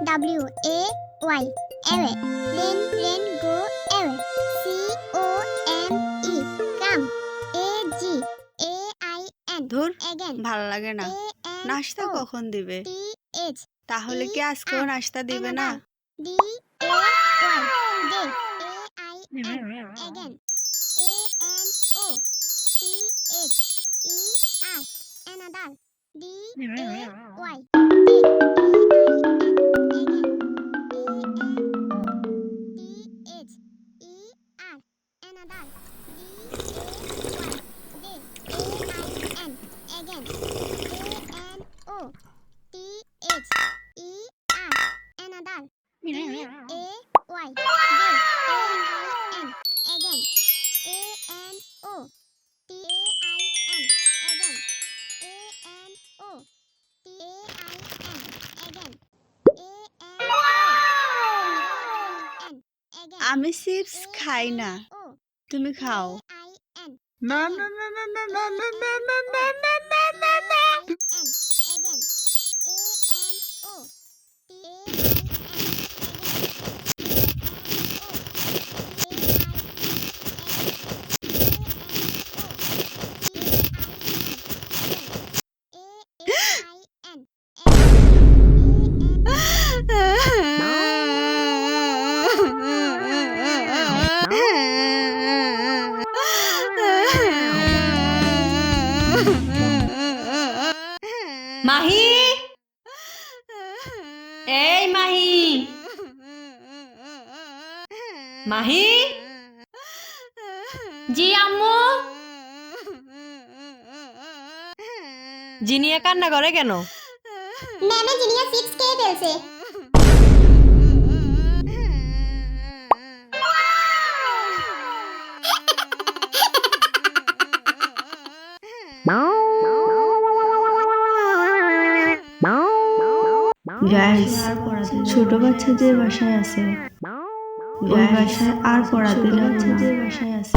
W A Y away. Rain go away. C O M E come. A G A I N ধুর again. ভালো লাগে না। A N নাস্তা O কখন দিবে? T H তাহলে কি আজকেও নাস্তা দিবে না? D A Y day. A I N again. A N O T H E R another. D A Y আমি চিপস খাই না, তুমি খাও। না না না না না না না না না না না না না না। মাহি, এই মাহি, মাহি। জি আম্মু। জিনিয়া কান্না করে কেন? ম্যামে জিনিয়া চিপস খেয়ে ফেলছে। গাইস, ছোট বাচ্চা যে বাসায় আছে ওই বাসায় আর পড়াতে যাবো না।